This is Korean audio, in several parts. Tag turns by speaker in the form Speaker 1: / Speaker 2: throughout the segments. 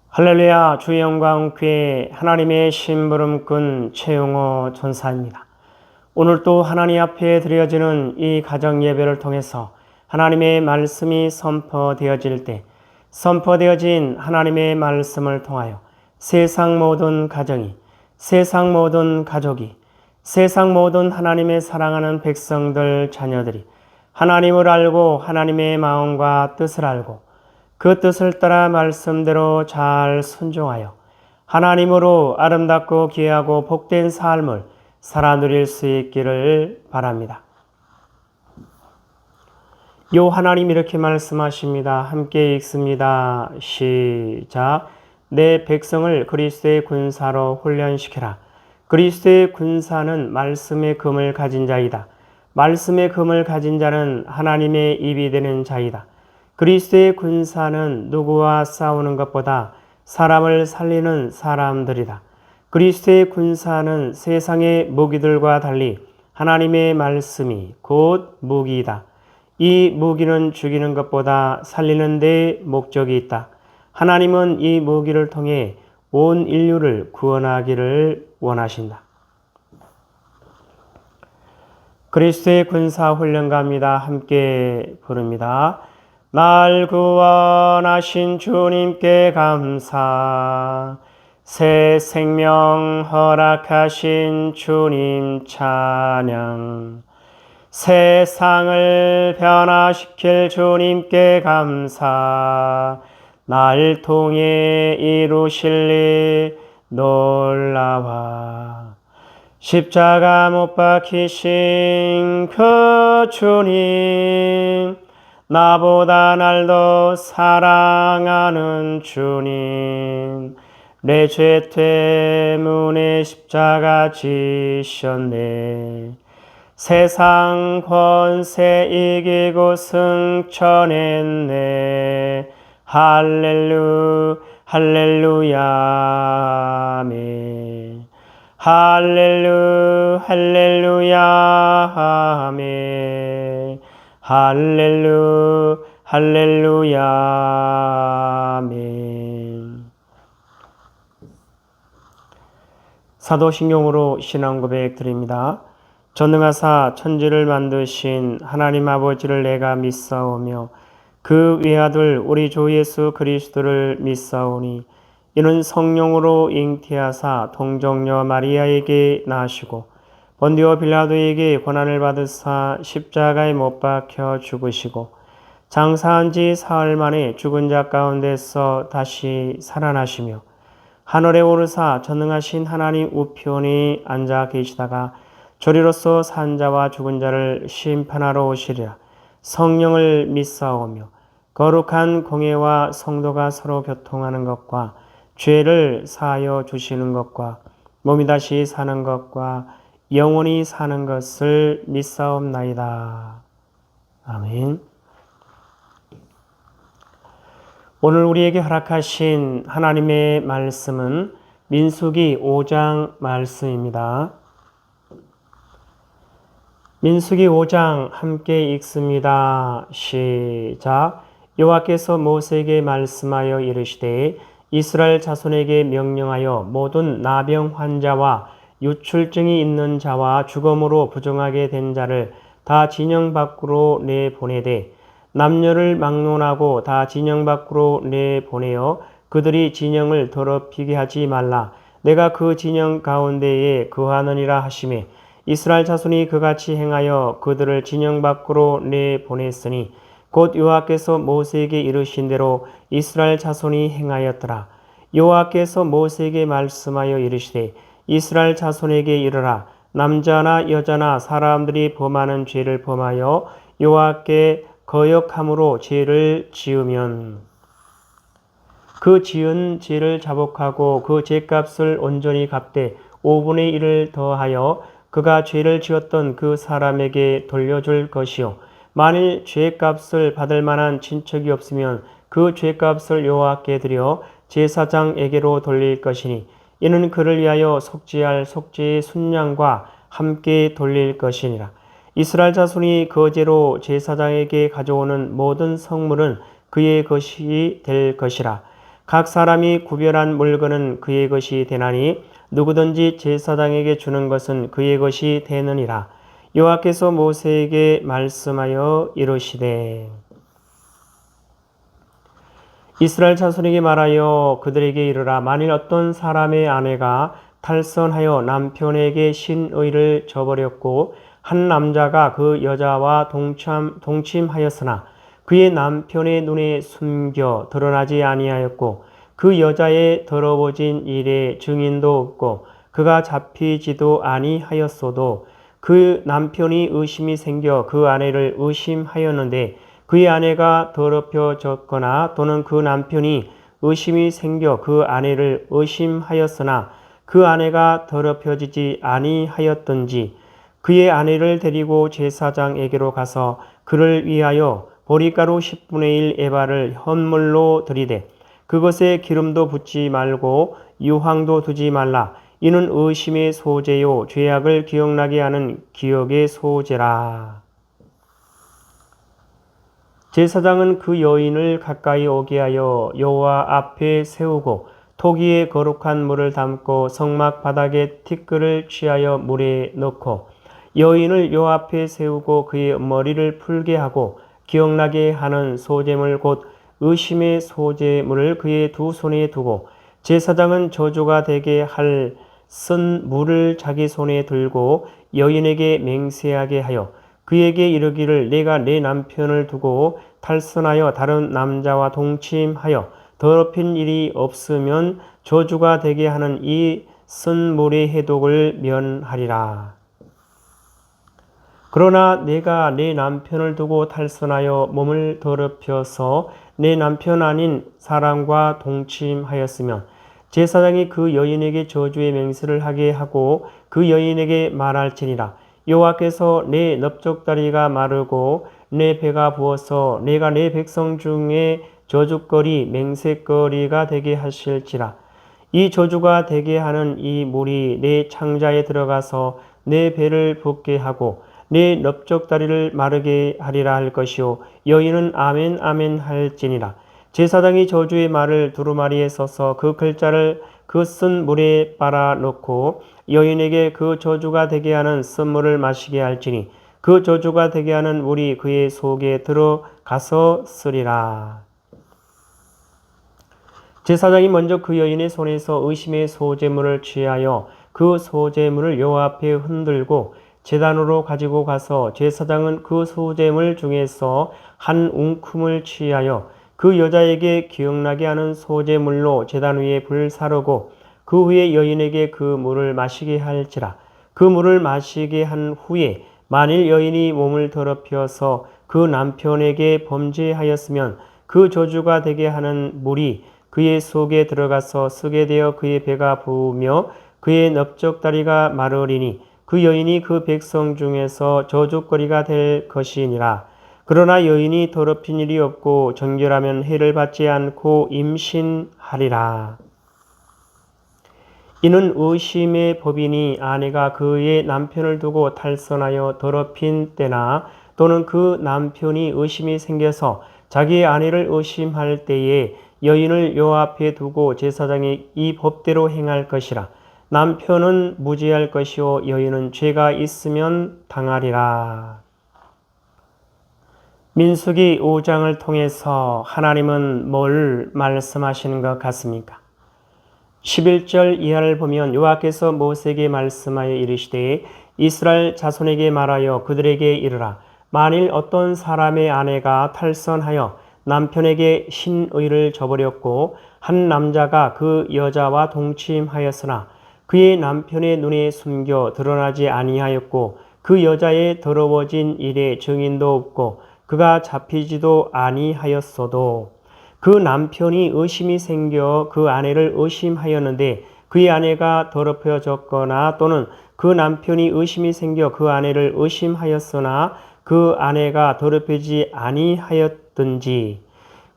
Speaker 1: 할렐루야. 주의 영광 귀에 하나님의 심부름꾼 최용호 전사입니다. 오늘 또 하나님 앞에 드려지는 이 가정 예배를 통해서 하나님의 말씀이 선포되어질 때 선포되어진 하나님의 말씀을 통하여 세상 모든 가정이, 세상 모든 가족이, 세상 모든 하나님의 사랑하는 백성들 자녀들이 하나님을 알고 하나님의 마음과 뜻을 알고 그 뜻을 따라 말씀대로 잘 순종하여 하나님으로 아름답고 귀하고 복된 삶을 살아 누릴 수 있기를 바랍니다. 요 하나님 이렇게 말씀하십니다. 함께 읽습니다. 시작. 내 백성을 그리스도의 군사로 훈련시키라. 그리스도의 군사는 말씀의 금을 가진 자이다. 말씀의 금을 가진 자는 하나님의 입이 되는 자이다. 그리스도의 군사는 누구와 싸우는 것보다 사람을 살리는 사람들이다. 그리스도의 군사는 세상의 무기들과 달리 하나님의 말씀이 곧 무기이다. 이 무기는 죽이는 것보다 살리는 데 목적이 있다. 하나님은 이 무기를 통해 온 인류를 구원하기를 원하신다. 그리스도의 군사 훈련가입니다. 함께 부릅니다. 날 구원하신 주님께 감사, 새 생명 허락하신 주님 찬양, 세상을 변화시킬 주님께 감사, 날 통해 이루실 일 놀라와, 십자가 못 박히신 그 주님, 나보다 날 더 사랑하는 주님, 내 죄 때문에 십자가 지셨네. 세상 권세 이기고 승천했네. 할렐루야 아멘. 할렐루야 아멘. 할렐루야 아멘. 사도신경으로 신앙 고백 드립니다. 전능하사 천지를 만드신 하나님 아버지를 내가 믿사오며 그 외아들 우리 주 예수 그리스도를 믿사오니 이는 성령으로 잉태하사 동정녀 마리아에게 나시고 본디오 빌라도에게 고난을 받으사 십자가에 못 박혀 죽으시고 장사한 지 사흘 만에 죽은 자 가운데서 다시 살아나시며 하늘에 오르사 전능하신 하나님 우편에 앉아 계시다가 조리로서 산 자와 죽은 자를 심판하러 오시리라. 성령을 믿사오며 거룩한 공예와 성도가 서로 교통하는 것과 죄를 사하여 주시는 것과 몸이 다시 사는 것과 영원히 사는 것을 믿사옵나이다. 아멘. 오늘 우리에게 허락하신 하나님의 말씀은 민수기 5장 말씀입니다. 민수기 5장 함께 읽습니다. 시작. 여호와께서 모세에게 말씀하여 이르시되 이스라엘 자손에게 명령하여 모든 나병 환자와 유출증이 있는 자와 죽음으로 부정하게 된 자를 다 진영 밖으로 내보내되 남녀를 막론하고 다 진영 밖으로 내보내어 그들이 진영을 더럽히게 하지 말라. 내가 그 진영 가운데에 거하느니라 하시매 이스라엘 자손이 그같이 행하여 그들을 진영 밖으로 내보냈으니 곧 여호와께서 모세에게 이르신 대로 이스라엘 자손이 행하였더라. 여호와께서 모세에게 말씀하여 이르시되 이스라엘 자손에게 이르라. 남자나 여자나 사람들이 범하는 죄를 범하여 여호와께 거역함으로 죄를 지으면 그 지은 죄를 자복하고 그 죄값을 온전히 갚되 5분의 1을 더하여 그가 죄를 지었던 그 사람에게 돌려줄 것이요. 만일 죄값을 받을 만한 친척이 없으면 그 죄값을 여호와께 드려 제사장에게로 돌릴 것이니 이는 그를 위하여 속죄할 속죄의 순양과 함께 돌릴 것이니라. 이스라엘 자손이 거제로 제사장에게 가져오는 모든 성물은 그의 것이 될 것이라. 각 사람이 구별한 물건은 그의 것이 되나니 누구든지 제사장에게 주는 것은 그의 것이 되느니라. 여호와께서 모세에게 말씀하여 이르시되 이스라엘 자손에게 말하여 그들에게 이르라. 만일 어떤 사람의 아내가 탈선하여 남편에게 신의를 저버렸고 한 남자가 그 여자와 동침하였으나 그의 남편의 눈에 숨겨 드러나지 아니하였고 그 여자의 더러워진 일에 증인도 없고 그가 잡히지도 아니하였어도 그 남편이 의심이 생겨 그 아내를 의심하였는데 그의 아내가 더럽혀졌거나 또는 그 남편이 의심이 생겨 그 아내를 의심하였으나 그 아내가 더럽혀지지 아니하였던지 그의 아내를 데리고 제사장에게로 가서 그를 위하여 보리가루 10분의 1 에바를 헌물로 드리되 그것에 기름도 붓지 말고 유황도 두지 말라. 이는 의심의 소재요 죄악을 기억나게 하는 기억의 소재라. 제사장은 그 여인을 가까이 오게 하여 여호와 앞에 세우고 토기에 거룩한 물을 담고 성막 바닥에 티끌을 취하여 물에 넣고 여인을 여호와 앞에 세우고 그의 머리를 풀게 하고 기억나게 하는 소재물 곧 의심의 소재물을 그의 두 손에 두고 제사장은 저주가 되게 할 쓴 물을 자기 손에 들고 여인에게 맹세하게 하여 그에게 이르기를 내가 내 남편을 두고 탈선하여 다른 남자와 동침하여 더럽힌 일이 없으면 저주가 되게 하는 이 쓴 물의 해독을 면하리라. 그러나 내가 내 남편을 두고 탈선하여 몸을 더럽혀서 내 남편 아닌 사람과 동침하였으면 제사장이 그 여인에게 저주의 맹세를 하게 하고 그 여인에게 말할지니라. 여호와께서 내 넓적다리가 마르고 내 배가 부어서 내가 내 백성 중에 저주거리 맹세거리가 되게 하실지라. 이 저주가 되게 하는 이 물이 내 창자에 들어가서 내 배를 붓게 하고 내 넓적다리를 마르게 하리라 할 것이요 여인은 아멘 아멘 할지니라. 제사장이 저주의 말을 두루마리에 써서 그 글자를 그 쓴 물에 빨아 넣고 여인에게 그 저주가 되게 하는 쓴물을 마시게 할지니 그 저주가 되게 하는 물이 그의 속에 들어가서 쓰리라. 제사장이 먼저 그 여인의 손에서 의심의 소재물을 취하여 그 소재물을 여호와 앞에 흔들고 제단으로 가지고 가서 제사장은 그 소재물 중에서 한 웅큼을 취하여 그 여자에게 기억나게 하는 소재물로 제단 위에 불 사르고 그 후에 여인에게 그 물을 마시게 할지라. 그 물을 마시게 한 후에 만일 여인이 몸을 더럽혀서 그 남편에게 범죄하였으면 그 저주가 되게 하는 물이 그의 속에 들어가서 쓰게 되어 그의 배가 부으며 그의 넓적다리가 마르리니 그 여인이 그 백성 중에서 저주거리가 될 것이니라. 그러나 여인이 더럽힌 일이 없고 정결하면 해를 받지 않고 임신하리라. 이는 의심의 법이니 아내가 그의 남편을 두고 탈선하여 더럽힌 때나 또는 그 남편이 의심이 생겨서 자기의 아내를 의심할 때에 여인을 여호와 앞에 두고 제사장이 이 법대로 행할 것이라. 남편은 무죄할 것이요 여인은 죄가 있으면 당하리라. 민수기 5장을 통해서 하나님은 뭘 말씀하시는 것 같습니까? 11절 이하를 보면 여호와께서 모세에게 말씀하여 이르시되 이스라엘 자손에게 말하여 그들에게 이르라. 만일 어떤 사람의 아내가 탈선하여 남편에게 신의를 저버렸고 한 남자가 그 여자와 동침하였으나 그의 남편의 눈에 숨겨 드러나지 아니하였고 그 여자의 더러워진 일에 증인도 없고 그가 잡히지도 아니하였어도 그 남편이 의심이 생겨 그 아내를 의심하였는데 그의 아내가 더럽혀졌거나 또는 그 남편이 의심이 생겨 그 아내를 의심하였으나 그 아내가 더럽히지 아니하였든지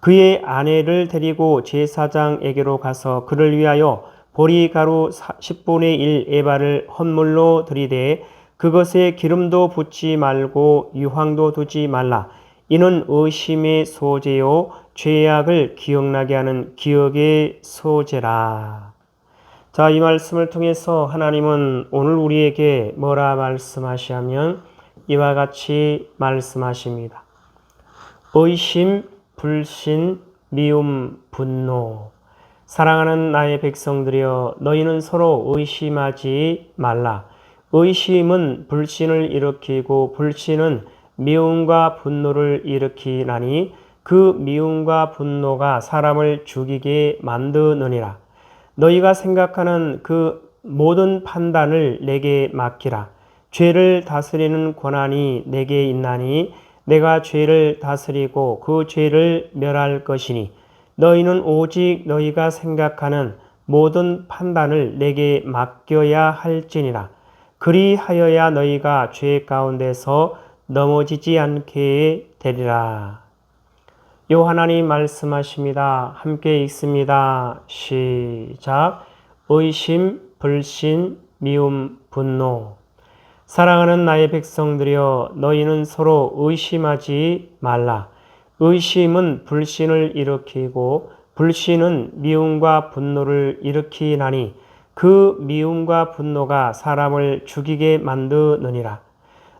Speaker 1: 그의 아내를 데리고 제사장에게로 가서 그를 위하여 보리가루 10분의 1 에바를 헌물로 드리되 그것에 기름도 붓지 말고 유황도 두지 말라. 이는 의심의 소재요 죄악을 기억나게 하는 기억의 소재라. 자, 이 말씀을 통해서 하나님은 오늘 우리에게 뭐라 말씀하시냐면 이와 같이 말씀하십니다. 의심, 불신, 미움, 분노. 사랑하는 나의 백성들이여, 너희는 서로 의심하지 말라. 의심은 불신을 일으키고 불신은 미움과 분노를 일으키나니 그 미움과 분노가 사람을 죽이게 만드느니라. 너희가 생각하는 그 모든 판단을 내게 맡기라. 죄를 다스리는 권한이 내게 있나니 내가 죄를 다스리고 그 죄를 멸할 것이니 너희는 오직 너희가 생각하는 모든 판단을 내게 맡겨야 할지니라. 그리하여야 너희가 죄 가운데서 넘어지지 않게 되리라. 요 하나님 말씀하십니다. 함께 읽습니다. 시작. 의심, 불신, 미움, 분노. 사랑하는 나의 백성들이여, 너희는 서로 의심하지 말라. 의심은 불신을 일으키고 불신은 미움과 분노를 일으키나니 그 미움과 분노가 사람을 죽이게 만드느니라.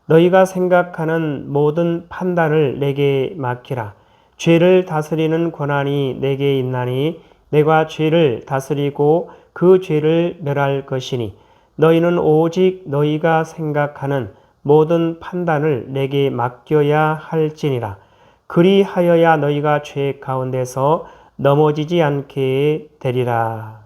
Speaker 1: 너희가 생각하는 모든 판단을 내게 맡기라. 죄를 다스리는 권한이 내게 있나니 내가 죄를 다스리고 그 죄를 멸할 것이니 너희는 오직 너희가 생각하는 모든 판단을 내게 맡겨야 할지니라. 그리하여야 너희가 죄 가운데서 넘어지지 않게 되리라.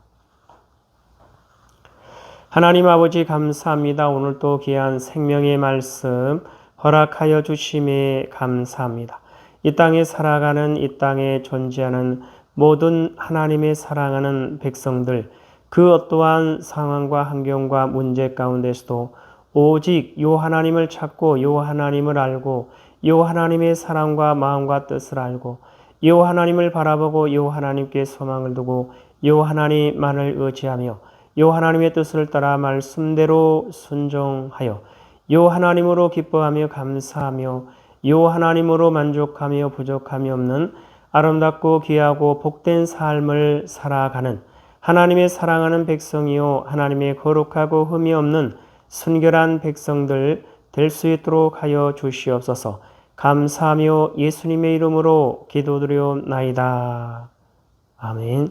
Speaker 1: 하나님 아버지 감사합니다. 오늘 또 귀한 생명의 말씀 허락하여 주심에 감사합니다. 이 땅에 살아가는, 이 땅에 존재하는 모든 하나님의 사랑하는 백성들, 그 어떠한 상황과 환경과 문제 가운데서도 오직 요 하나님을 찾고 요 하나님을 알고 요 하나님의 사랑과 마음과 뜻을 알고 요 하나님을 바라보고 요 하나님께 소망을 두고 요 하나님만을 의지하며 요 하나님의 뜻을 따라 말씀대로 순종하여 요 하나님으로 기뻐하며 감사하며 요 하나님으로 만족하며 부족함이 없는 아름답고 귀하고 복된 삶을 살아가는 하나님의 사랑하는 백성이요 하나님의 거룩하고 흠이 없는 순결한 백성들 될 수 있도록 하여 주시옵소서. 감사하며 예수님의 이름으로 기도드려옵나이다. 아멘.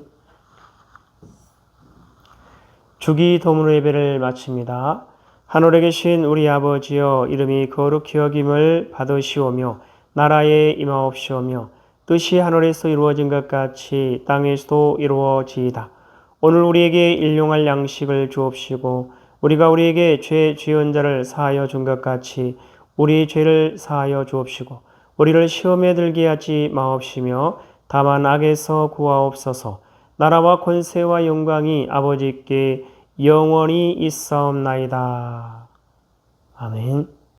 Speaker 1: 주기도문의 예배를 마칩니다. 하늘에 계신 우리 아버지여, 이름이 거룩히 여김을 받으시오며 나라에 임하옵시오며 뜻이 하늘에서 이루어진 것 같이 땅에서도 이루어지이다. 오늘 우리에게 일용할 양식을 주옵시고 우리가 우리에게 죄 지은 자를 사하여 준 것 같이 우리 죄를 사하여 주옵시고 우리를 시험에 들게 하지 마옵시며 다만 악에서 구하옵소서. 나라와 권세와 영광이 아버지께 영원히 있사옵나이다. 아멘.